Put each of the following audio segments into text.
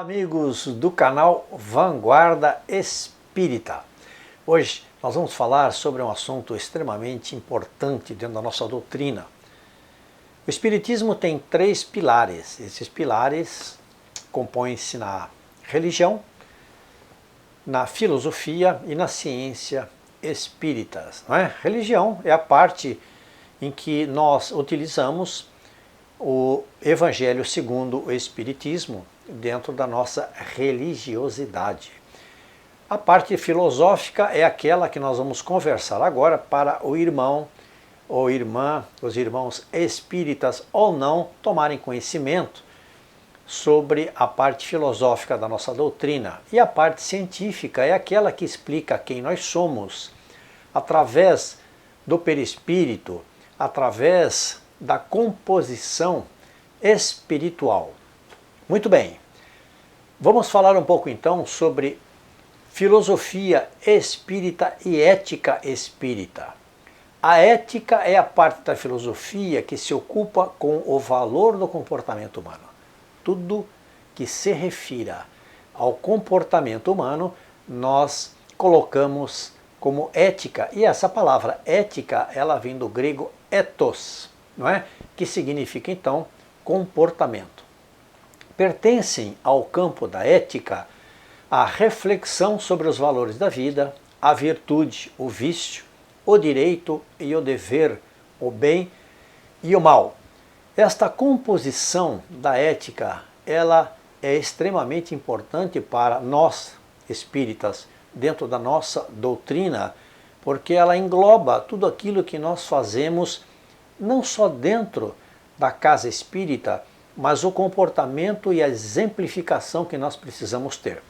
Olá amigos do canal Vanguarda Espírita. Hoje nós vamos falar sobre um assunto extremamente importante dentro da nossa doutrina. O Espiritismo tem 3 pilares. Esses pilares compõem-se na religião, na filosofia e na ciência espíritas. Não é? Religião é a parte em que nós utilizamos o Evangelho segundo o Espiritismo dentro da nossa religiosidade. A parte filosófica é aquela que nós vamos conversar agora para o irmão ou irmã, os irmãos espíritas ou não tomarem conhecimento sobre a parte filosófica da nossa doutrina. E a parte científica é aquela que explica quem nós somos através do perispírito, através da composição espiritual. Muito bem, vamos falar um pouco então sobre filosofia espírita e ética espírita. A ética é a parte da filosofia que se ocupa com o valor do comportamento humano. Tudo que se refira ao comportamento humano, nós colocamos como ética. E essa palavra ética, ela vem do grego ethos, não é? Que significa então comportamento. Pertencem ao campo da ética a reflexão sobre os valores da vida, a virtude, o vício, o direito e o dever, o bem e o mal. Esta composição da ética, ela é extremamente importante para nós espíritas, dentro da nossa doutrina, porque ela engloba tudo aquilo que nós fazemos, não só dentro da casa espírita, mas o comportamento e a exemplificação que nós precisamos ter.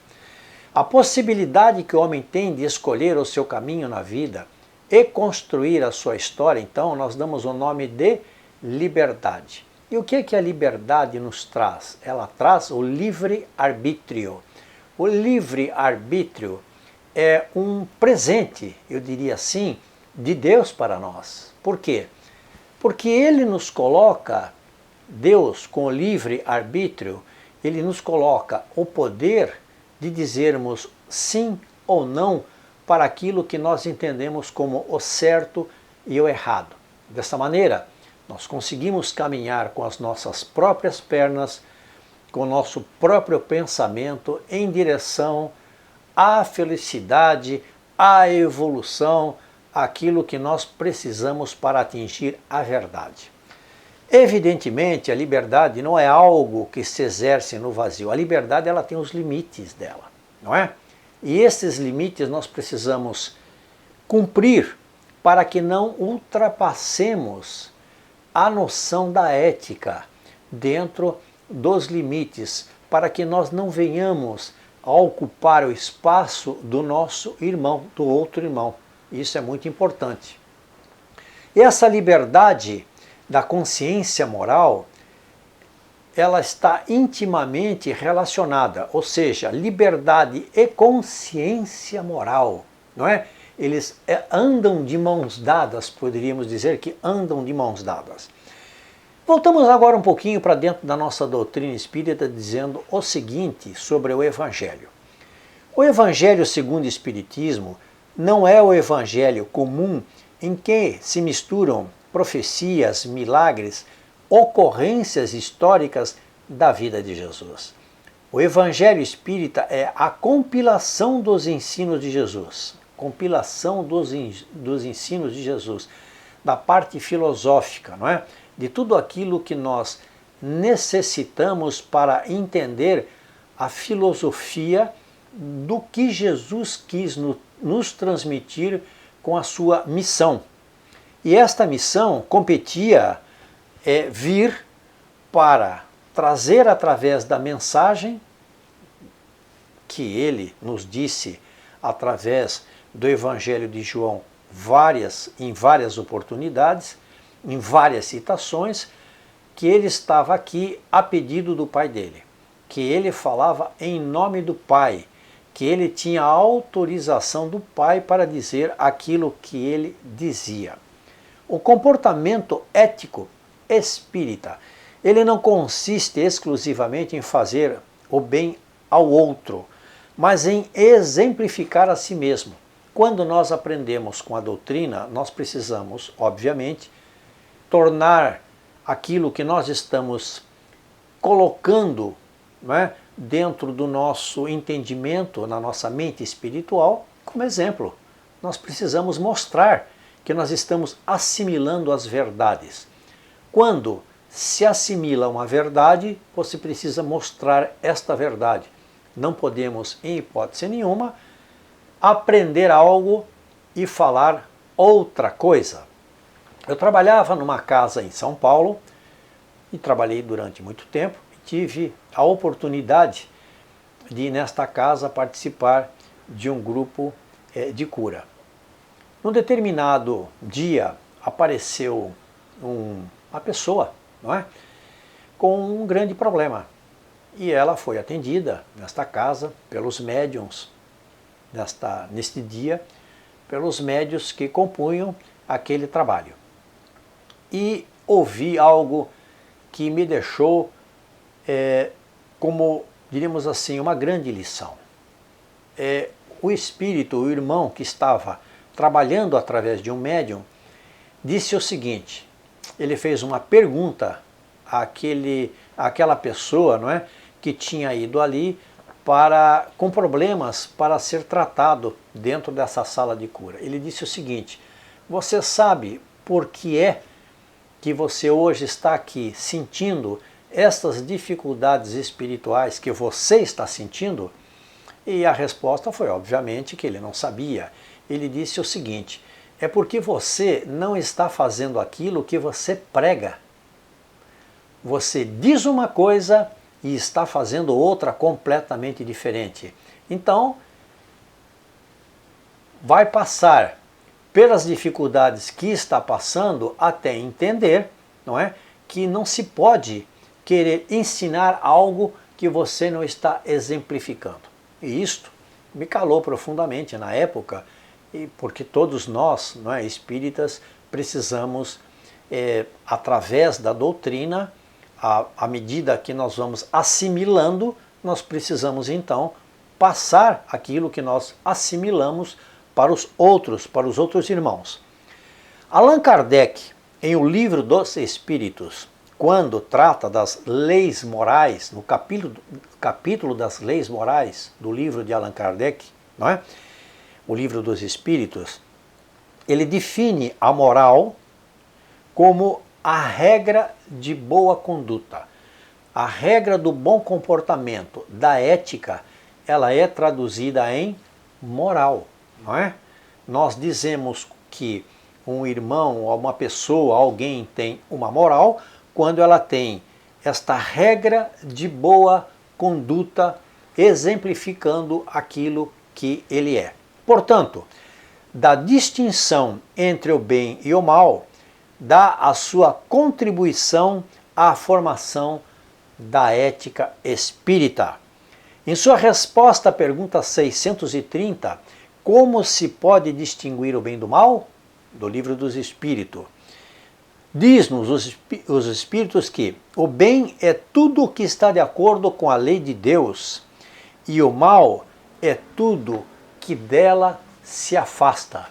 A possibilidade que o homem tem de escolher o seu caminho na vida e construir a sua história, então, nós damos o nome de liberdade. E o que a liberdade nos traz? Ela traz o livre-arbítrio. O livre-arbítrio é um presente, eu diria assim, de Deus para nós. Por quê? Porque Ele nos coloca, Deus com o livre-arbítrio, Ele nos coloca o poder de dizermos sim ou não para aquilo que nós entendemos como o certo e o errado. Dessa maneira, nós conseguimos caminhar com as nossas próprias pernas, com o nosso próprio pensamento em direção à felicidade, à evolução, aquilo que nós precisamos para atingir a verdade. Evidentemente, a liberdade não é algo que se exerce no vazio. A liberdade, ela tem os limites dela, não é? E esses limites nós precisamos cumprir para que não ultrapassemos a noção da ética dentro dos limites, para que nós não venhamos a ocupar o espaço do nosso irmão, do outro irmão. Isso é muito importante. E essa liberdade da consciência moral, ela está intimamente relacionada, ou seja, liberdade e consciência moral, não é? Eles andam de mãos dadas, poderíamos dizer que andam de mãos dadas. Voltamos agora um pouquinho para dentro da nossa doutrina espírita, dizendo o seguinte sobre o Evangelho. O Evangelho segundo o Espiritismo não é o Evangelho comum em que se misturam profecias, milagres, ocorrências históricas da vida de Jesus. O Evangelho Espírita é a compilação dos ensinos de Jesus, compilação dos ensinos de Jesus, da parte filosófica, não é? De tudo aquilo que nós necessitamos para entender a filosofia do que Jesus quis nos transmitir com a sua missão. E esta missão competia vir para trazer através da mensagem que ele nos disse através do Evangelho de João em várias oportunidades, em várias citações, que ele estava aqui a pedido do Pai dele, que ele falava em nome do Pai, que ele tinha autorização do Pai para dizer aquilo que ele dizia. O comportamento ético espírita, ele não consiste exclusivamente em fazer o bem ao outro, mas em exemplificar a si mesmo. Quando nós aprendemos com a doutrina, nós precisamos, obviamente, tornar aquilo que nós estamos colocando, não é, dentro do nosso entendimento, na nossa mente espiritual, como exemplo. Nós precisamos mostrar que nós estamos assimilando as verdades. Quando se assimila uma verdade, você precisa mostrar esta verdade. Não podemos, em hipótese nenhuma, aprender algo e falar outra coisa. Eu trabalhava numa casa em São Paulo e trabalhei durante muito tempo e tive a oportunidade de, nesta casa, participar de um grupo de cura. Num determinado dia apareceu uma pessoa, não é, com um grande problema. E ela foi atendida nesta casa pelos médiuns, neste dia, pelos médiuns que compunham aquele trabalho. E ouvi algo que me deixou, como diríamos assim, uma grande lição. O espírito, o irmão que estava trabalhando através de um médium, disse o seguinte: ele fez uma pergunta àquela pessoa, não é, que tinha ido ali com problemas para ser tratado dentro dessa sala de cura. Ele disse o seguinte: você sabe por que é que você hoje está aqui sentindo estas dificuldades espirituais que você está sentindo? E a resposta foi, obviamente, que ele não sabia. Ele disse o seguinte: é porque você não está fazendo aquilo que você prega. Você diz uma coisa e está fazendo outra completamente diferente. Então, vai passar pelas dificuldades que está passando até entender, não é, que não se pode querer ensinar algo que você não está exemplificando. E isto me calou profundamente na época, porque todos nós, não é, espíritas, precisamos, através da doutrina, à medida que nós vamos assimilando, nós precisamos então passar aquilo que nós assimilamos para os outros irmãos. Allan Kardec, em O Livro dos Espíritos, quando trata das leis morais, no capítulo das leis morais do livro de Allan Kardec, não é? O Livro dos Espíritos, ele define a moral como a regra de boa conduta. A regra do bom comportamento, da ética, ela é traduzida em moral, não é? Nós dizemos que um irmão, uma pessoa, alguém tem uma moral quando ela tem esta regra de boa conduta exemplificando aquilo que ele é. Portanto, da distinção entre o bem e o mal, dá a sua contribuição à formação da ética espírita. Em sua resposta à pergunta 630, como se pode distinguir o bem do mal? Do Livro dos Espíritos. Diz-nos os Espíritos que o bem é tudo o que está de acordo com a lei de Deus e o mal é tudo que dela se afasta.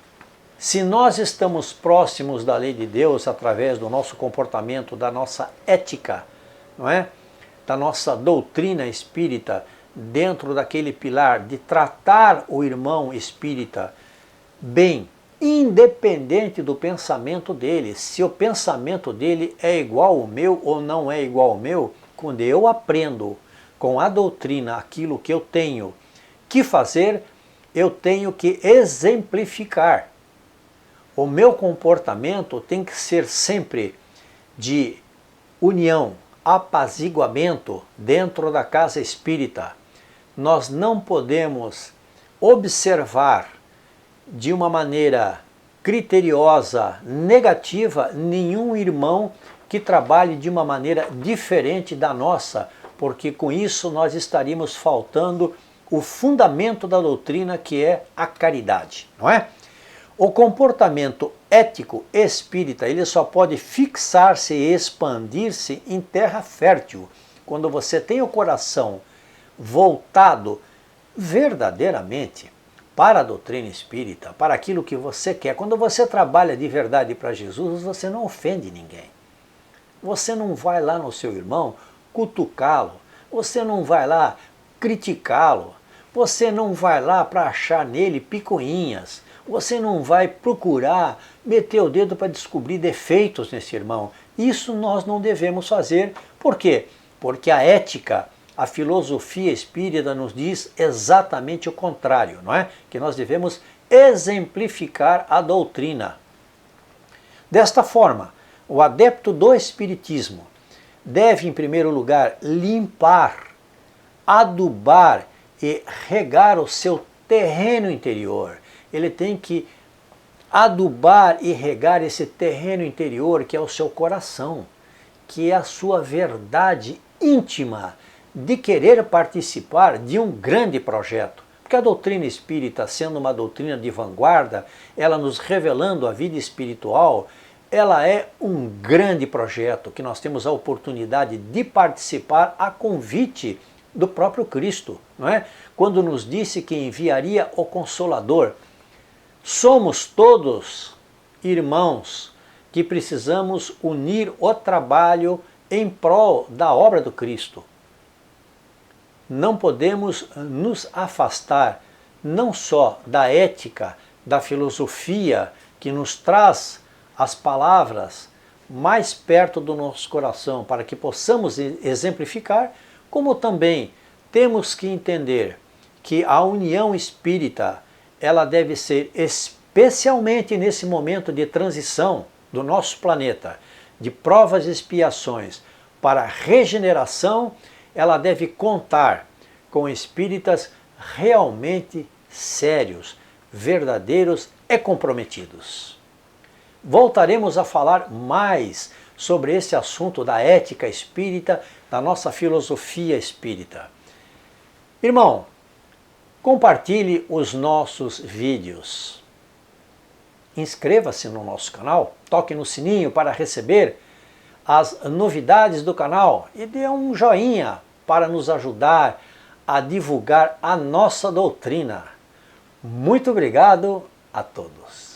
Se nós estamos próximos da lei de Deus através do nosso comportamento, da nossa ética, não é? Da nossa doutrina espírita, dentro daquele pilar de tratar o irmão espírita bem, independente do pensamento dele, se o pensamento dele é igual ao meu ou não é igual ao meu, quando eu aprendo com a doutrina aquilo que eu tenho que fazer, eu tenho que exemplificar. O meu comportamento tem que ser sempre de união, apaziguamento dentro da casa espírita. Nós não podemos observar de uma maneira criteriosa, negativa, nenhum irmão que trabalhe de uma maneira diferente da nossa, porque com isso nós estaríamos faltando o fundamento da doutrina, que é a caridade, não é? O comportamento ético espírita, ele só pode fixar-se e expandir-se em terra fértil. Quando você tem o coração voltado verdadeiramente para a doutrina espírita, para aquilo que você quer. Quando você trabalha de verdade para Jesus, você não ofende ninguém. Você não vai lá no seu irmão cutucá-lo, você não vai lá criticá-lo, você não vai lá para achar nele picuinhas, você não vai procurar meter o dedo para descobrir defeitos nesse irmão. Isso nós não devemos fazer. Por quê? Porque a ética, a filosofia espírita nos diz exatamente o contrário, não é? Que nós devemos exemplificar a doutrina. Desta forma, o adepto do espiritismo deve, em primeiro lugar, limpar, adubar e regar o seu terreno interior. Ele tem que adubar e regar esse terreno interior que é o seu coração, que é a sua verdade íntima de querer participar de um grande projeto. Porque a doutrina espírita, sendo uma doutrina de vanguarda, ela nos revelando a vida espiritual, ela é um grande projeto que nós temos a oportunidade de participar a convite do próprio Cristo, não é? Quando nos disse que enviaria o Consolador. Somos todos irmãos que precisamos unir o trabalho em prol da obra do Cristo. Não podemos nos afastar não só da ética, da filosofia que nos traz as palavras mais perto do nosso coração para que possamos exemplificar, como também temos que entender que a união espírita ela deve ser especialmente nesse momento de transição do nosso planeta, de provas e expiações para regeneração, ela deve contar com espíritas realmente sérios, verdadeiros e comprometidos. Voltaremos a falar mais sobre esse assunto da ética espírita, da nossa filosofia espírita. Irmão, compartilhe os nossos vídeos. Inscreva-se no nosso canal, toque no sininho para receber as novidades do canal e dê um joinha para nos ajudar a divulgar a nossa doutrina. Muito obrigado a todos.